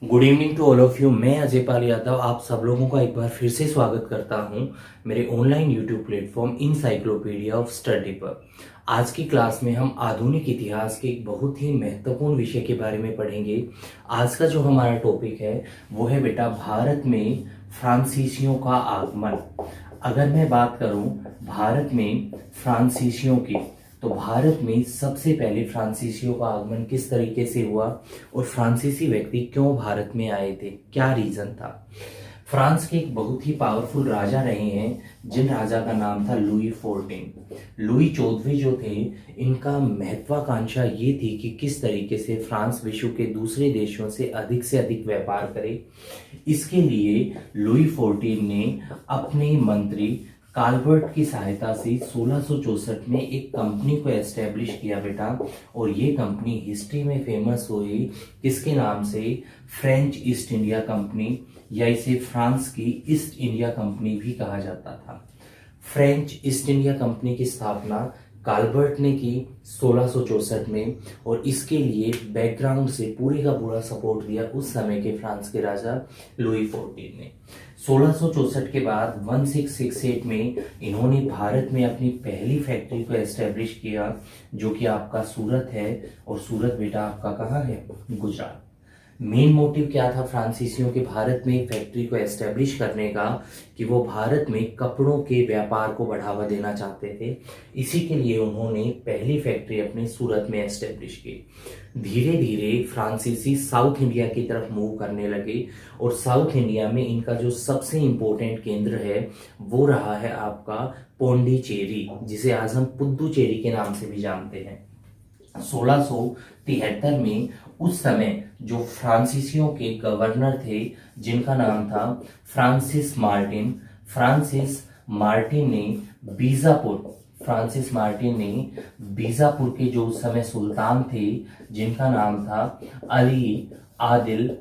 Good evening to all of you. मैं अजय पाल यादव आप सब लोगों का एक बार फिर से स्वागत करता हूं मेरे online YouTube platform encyclopaedia of study पर। आज की क्लास में हम आधुनिक इतिहास के एक बहुत ही महत्वपूर्ण विषय के बारे में पढ़ेंगे। आज का जो हमारा टॉपिक है वो है बेटा भारत में फ्रांसीसियों का आगमन। अगर मैं बात करूं भारत में फ्रांसीसियों की, तो भारत में सबसे पहले फ्रांसीसियों का आगमन किस तरीके से हुआ और फ्रांसीसी व्यक्ति क्यों भारत में आए थे, क्या रीजन था। फ्रांस के एक बहुत ही पावरफुल राजा रहे हैं जिन राजा का नाम था लुई 14। लुई 14वें जो थे, इनका महत्वाकांक्षा ये थी कि किस तरीके से फ्रांस विश्व के दूसरे देशों से अधिक व्यापार करे। इसके लिए लुई 14 ने अपने मंत्री काल्बर्ट की सहायता से 1664 में एक कंपनी को एस्टेब्लिश किया बेटा, और ये कंपनी हिस्ट्री में फेमस हुई किसके नाम से, फ्रेंच ईस्ट इंडिया कंपनी, या इसे फ्रांस की ईस्ट इंडिया कंपनी भी कहा जाता था। फ्रेंच ईस्ट इंडिया कंपनी की स्थापना काल्बर्ट ने की 1664 में, और इसके लिए बैकग्राउंड से पूरे का पूरा सपोर्ट दिया उस समय के फ्रांस के राजा लुई 14 ने। 1664 के बाद 1668 में इन्होंने भारत में अपनी पहली फैक्ट्री को एस्टेब्लिश किया, जो कि आपका सूरत है, और सूरत बेटा आपका कहाँ है, गुजरात। मेन मोटिव क्या था फ्रांसीसियों के भारत में एक फैक्ट्री को एस्टेब्लिश करने का, कि वो भारत में कपड़ों के व्यापार को बढ़ावा देना चाहते थे। इसी के लिए उन्होंने पहली फैक्ट्री अपने सूरत में एस्टेब्लिश की। धीरे धीरे फ्रांसीसी साउथ इंडिया की तरफ मूव करने लगे, और साउथ इंडिया में इनका जो सबसे इम्पोर्टेंट केंद्र है वो रहा है आपका पौंडीचेरी, जिसे आज हम पुद्दुचेरी के नाम से भी जानते हैं। 1673 में उस समय जो फ्रांसीसियों के गवर्नर थे जिनका नाम था फ्रांसिस मार्टिन, फ्रांसिस मार्टिन ने बीजापुर के जो उस समय सुल्तान थे जिनका नाम था अली आदिल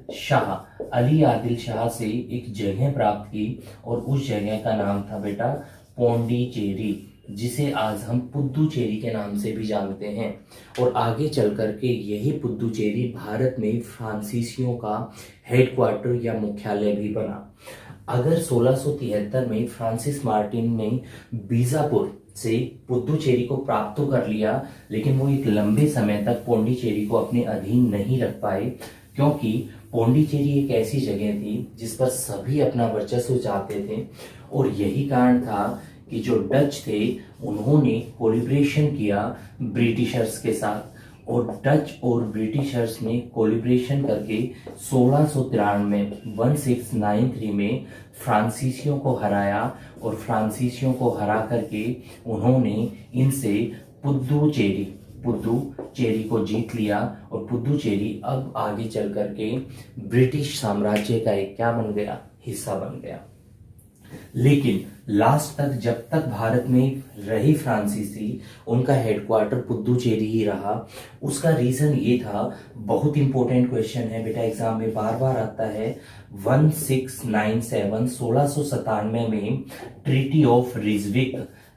शाह से एक जगह प्राप्त की, और उस जगह का नाम था बेटा पौंडीचेरी, जिसे आज हम पुद्दुचेरी के नाम से भी जानते हैं। और आगे चल करके यही पुद्दुचेरी भारत में फ्रांसीसियों का हेडक्वार्टर या मुख्यालय भी बना। अगर 1673 में फ्रांसिस मार्टिन ने बीजापुर से पुद्दुचेरी को प्राप्त तो कर लिया, लेकिन वो एक लंबे समय तक पौंडीचेरी को अपने अधीन नहीं रख पाए, क्योंकि पौंडीचेरी एक ऐसी जगह थी जिस पर सभी अपना वर्चस्व चाहते थे। और यही कारण था कि जो डच थे उन्होंने कोलिब्रेशन किया ब्रिटिशर्स के साथ, और डच और ब्रिटिशर्स ने कोलिब्रेशन करके 1693 में फ्रांसीसियों को हराया, और फ्रांसीसियों को हरा करके उन्होंने इनसे पुद्दुचेरी को जीत लिया, और पुद्दुचेरी अब आगे चल करके ब्रिटिश साम्राज्य का एक क्या बन गया, हिस्सा बन गया। लेकिन लास्ट तक जब तक भारत में रही फ्रांसीसी, उनका हेडक्वार्टर पुद्दुचेरी ही रहा। उसका रीजन ये था, बहुत इंपॉर्टेंट क्वेश्चन है बेटा, एग्जाम में बार बार आता है। 1697 में ट्रीटी ऑफ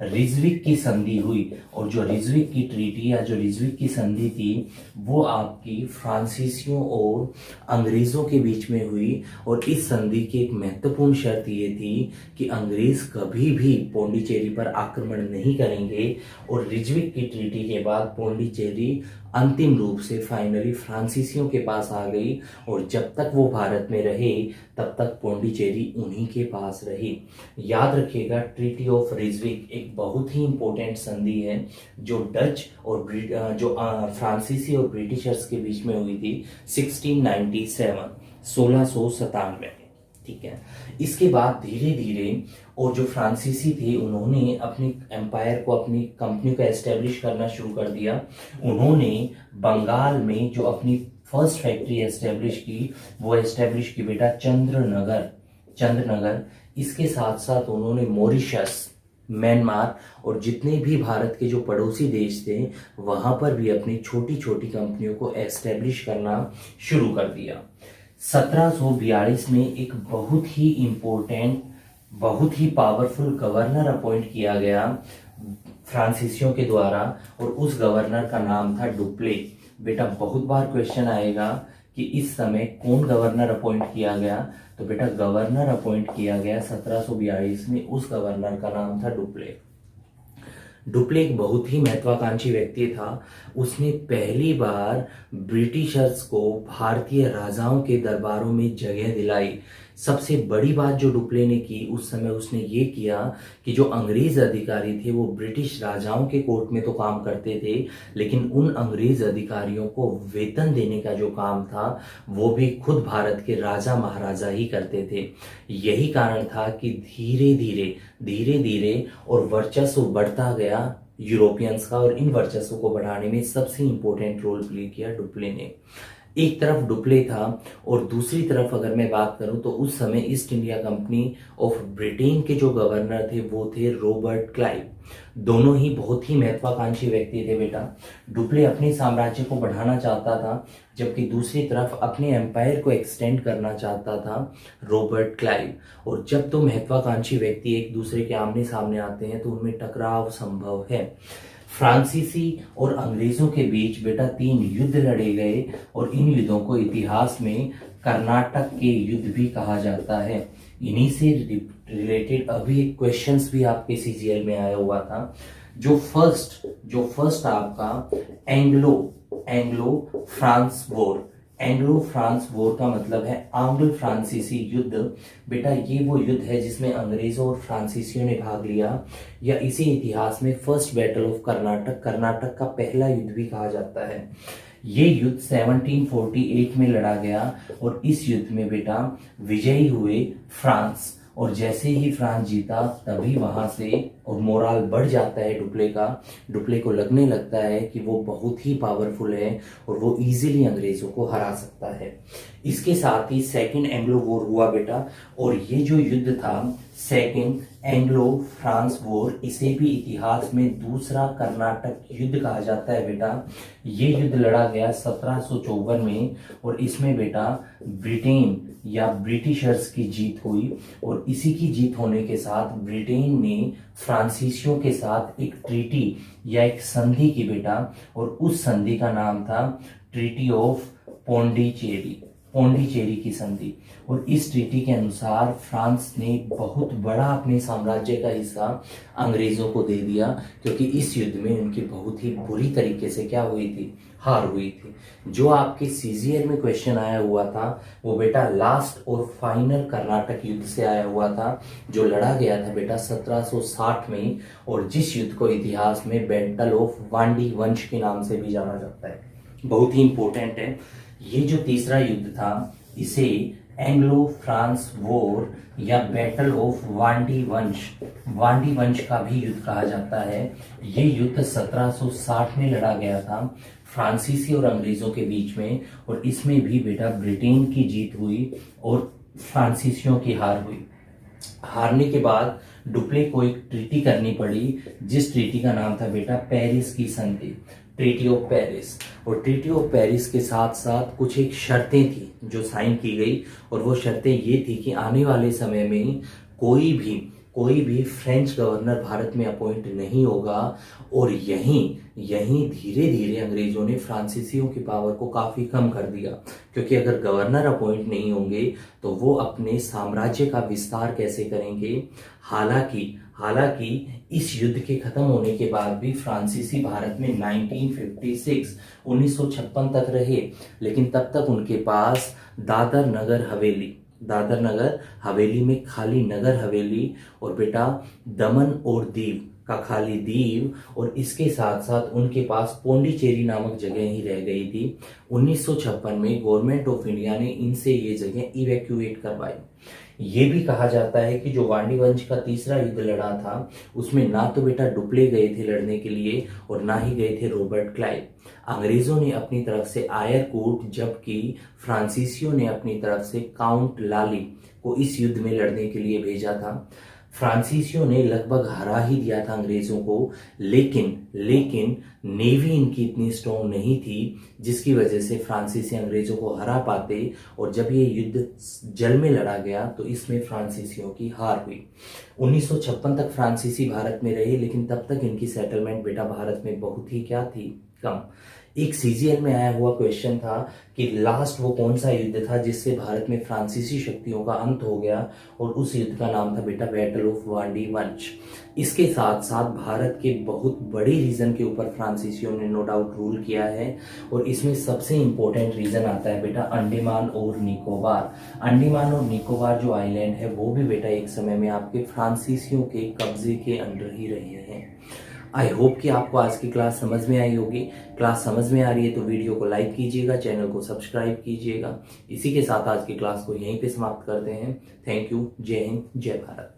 रिजविक की संधि हुई, और जो रिजविक की ट्रीटी या जो रिजविक की संधि थी वो आपकी फ्रांसीसियों और अंग्रेजों के बीच में हुई। और इस संधि की एक महत्वपूर्ण शर्त ये थी कि अंग्रेज कभी भी पौंडीचेरी पर आक्रमण नहीं करेंगे, और रिजविक की ट्रीटी के बाद पौंडीचेरी अंतिम रूप से फाइनली फ्रांसीसियों के पास आ गई, और जब तक वो भारत में रहे तब तक पौंडीचेरी उन्हीं के पास रही। याद रखिएगा, ट्रीटी ऑफ रिजविक एक बहुत ही इंपॉर्टेंट संधि है जो डच और फ्रांसीसी और ब्रिटिशर्स के बीच में हुई थी 1697 में। ठीक है, इसके बाद धीरे धीरे और जो फ्रांसीसी थे उन्होंने अपनी एम्पायर को, अपनी कंपनी को एस्टेब्लिश करना शुरू कर दिया। उन्होंने बंगाल में जो अपनी फर्स्ट फैक्ट्री एस्टेब्लिश की वो एस्टेब्लिश की बेटा चंद्रनगर। इसके साथ साथ उन्होंने मॉरिशस, म्यांमार और जितने भी भारत के जो पड़ोसी देश थे वहां पर भी अपनी छोटी छोटी कंपनियों को एस्टेब्लिश करना शुरू कर दिया। 1742 में एक बहुत ही इंपॉर्टेंट, बहुत ही पावरफुल गवर्नर अपॉइंट किया गया फ्रांसीसियों के द्वारा, और उस गवर्नर का नाम था डुप्ले। बेटा बहुत बार क्वेश्चन आएगा कि इस समय कौन गवर्नर अपॉइंट किया गया, तो बेटा गवर्नर अपॉइंट किया गया 1742 में, उस गवर्नर का नाम था डुप्ले। डुप्ले एक बहुत ही महत्वाकांक्षी व्यक्ति था। उसने पहली बार ब्रिटिशर्स को भारतीय राजाओं के दरबारों में जगह दिलाई। सबसे बड़ी बात जो डुप्ले ने की उस समय, उसने ये किया कि जो अंग्रेज अधिकारी थे वो ब्रिटिश राजाओं के कोर्ट में तो काम करते थे, लेकिन उन अंग्रेज अधिकारियों को वेतन देने का जो काम था वो भी खुद भारत के राजा महाराजा ही करते थे। यही कारण था कि धीरे धीरे धीरे धीरे और वर्चस्व बढ़ता गया यूरोपियंस का, और इन वर्चस्व को बढ़ाने में सबसे इंपॉर्टेंट रोल प्ले किया डुप्ले ने। एक तरफ डुप्ले था और दूसरी तरफ अगर मैं बात करूं तो उस समय east India company of Britain के जो गवर्नर थे वो थे रॉबर्ट क्लाइव। दोनों ही बहुत ही महत्वाकांक्षी व्यक्ति थे बेटा। डुप्ले अपने साम्राज्य को बढ़ाना चाहता था, जबकि दूसरी तरफ अपने एम्पायर को एक्सटेंड करना चाहता था रॉबर्ट क्लाइव। और जब तो महत्वाकांक्षी व्यक्ति एक दूसरे के आमने सामने आते हैं तो उनमें टकराव संभव है। फ्रांसीसी और अंग्रेजों के बीच बेटा 3 युद्ध लड़े गए, और इन युद्धों को इतिहास में कर्नाटक के युद्ध भी कहा जाता है। इन्हीं से रिलेटेड अभी एक क्वेश्चंस भी आपके सीजीएल में आया हुआ था। जो फर्स्ट आपका Anglo France war, Anglo France war का मतलब है आंग्ल फ्रांसीसी युद्ध। बेटा ये वो युद्ध है जिसमें अंग्रेजों और फ्रांसीसियों ने भाग लिया, या इसे इतिहास में फर्स्ट बैटल ऑफ कर्नाटक का पहला युद्ध भी कहा जाता है। ये युद्ध 1748 में लड़ा गया, और इस युद्ध में बेटा विजयी हुए फ्रांस। और जैसे ही फ्रांस जीता तभी वहां से और मोराल बढ़ जाता है डुप्ले का। डुप्ले को लगने लगता है कि वो बहुत ही पावरफुल है और वो इजीली अंग्रेजों को हरा सकता है। इसके साथ ही सेकंड एंग्लो वॉर हुआ बेटा, और ये जो युद्ध था सेकंड एंग्लो फ्रांस वॉर, इसे भी इतिहास में दूसरा कर्नाटक युद्ध कहा जाता है बेटा। ये युद्ध लड़ा गया 1754 में, और इसमें बेटा ब्रिटेन या ब्रिटिशर्स की जीत हुई। और इसी की जीत होने के साथ ब्रिटेन ने फ्रांसीसियों के साथ एक ट्रीटी या एक संधि की बेटा, और उस संधि का नाम था ट्रीटी ऑफ पौंडीचेरी की संधि। और इस ट्रीटी के अनुसार फ्रांस ने बहुत बड़ा अपने साम्राज्य का हिस्सा अंग्रेजों को दे दिया, क्योंकि इस युद्ध में उनकी बहुत ही बुरी तरीके से क्या हुई थी, हार हुई थी। जो आपके सीजीएल में क्वेश्चन आया हुआ था वो बेटा लास्ट और फाइनल कर्नाटक युद्ध से आया हुआ था, जो लड़ा गया था बेटा 1760 में, और जिस युद्ध को इतिहास में बैटल ऑफ वांडी वंश के नाम से भी जाना जाता है। बहुत ही इंपॉर्टेंट है। ये जो तीसरा युद्ध था इसे एंग्लो फ्रांस वॉर या बैटल ऑफ वांडी वंश का भी युद्ध कहा जाता है। ये युद्ध 1760 में लड़ा गया था फ्रांसीसी और अंग्रेजों के बीच में, और इसमें भी बेटा ब्रिटेन की जीत हुई और फ्रांसीसियों की हार हुई। हारने के बाद डुप्ले को एक ट्रीटी करनी पड़ी, जिस ट्रीटी का नाम था बेटा पेरिस की संधि, ट्रीटी ऑफ पेरिस। और ट्रीटी ऑफ पेरिस के साथ साथ कुछ एक शर्तें थी जो साइन की गई, और वो शर्तें ये थी कि आने वाले समय में कोई भी फ्रेंच गवर्नर भारत में अपॉइंट नहीं होगा। और यहीं धीरे धीरे अंग्रेजों ने फ्रांसीसियों की पावर को काफी कम कर दिया, क्योंकि अगर गवर्नर अपॉइंट नहीं होंगे तो वो अपने साम्राज्य का विस्तार कैसे करेंगे। हालांकि इस युद्ध के खत्म होने के बाद भी फ्रांसीसी भारत में 1956 तक रहे, लेकिन तब तक उनके पास दादर नगर हवेली में खाली नगर हवेली, और बेटा दमन और दीव का खाली दीव, और इसके साथ साथ उनके पास पौंडीचेरी नामक जगह ही रह गई थी। 1956 में गवर्नमेंट ऑफ इंडिया ने इनसे ये जगह इवैक्यूएट करवाई। ये भी कहा जाता है कि जो वांडी वंश का तीसरा युद्ध लड़ा था उसमें ना तो बेटा डुप्ले गए थे लड़ने के लिए और ना ही गए थे रॉबर्ट क्लाइव। अंग्रेजों ने अपनी तरफ से आयरकूट, जबकि फ्रांसीसियों ने अपनी तरफ से काउंट लाली को इस युद्ध में लड़ने के लिए भेजा था। फ्रांसीसियों ने लगभग हरा ही दिया था अंग्रेजों को, लेकिन नेवी इनकी इतनी स्ट्रॉन्ग नहीं थी जिसकी वजह से फ्रांसीसी अंग्रेजों को हरा पाते, और जब ये युद्ध जल में लड़ा गया तो इसमें फ्रांसीसियों की हार हुई। 1956 तक फ्रांसीसी भारत में रहे, लेकिन तब तक इनकी सेटलमेंट बेटा भारत में बहुत ही क्या थी, कम। एक सीजीएल में आया हुआ क्वेश्चन था कि लास्ट वो कौन सा युद्ध था जिससे भारत में फ्रांसीसी शक्तियों का अंत हो गया, और उस युद्ध का नाम था बेटा बैटल ऑफ वांडी वंश। इसके साथ साथ भारत के बहुत बड़ी रीजन के ऊपर फ्रांसीसियों ने नो डाउट रूल किया है, और इसमें सबसे इंपॉर्टेंट रीजन आता है बेटा अंडमान और निकोबार। अंडमान और निकोबार जो आइलैंड है वो भी बेटा एक समय में आपके फ्रांसीसियों के कब्जे के अंडर ही रहे हैं। आई होप कि आपको आज की क्लास समझ में आई होगी। क्लास समझ में आ रही है तो वीडियो को लाइक कीजिएगा, चैनल को सब्सक्राइब कीजिएगा। इसी के साथ आज की क्लास को यहीं पे समाप्त करते हैं। Thank you. जय हिंद, जय भारत।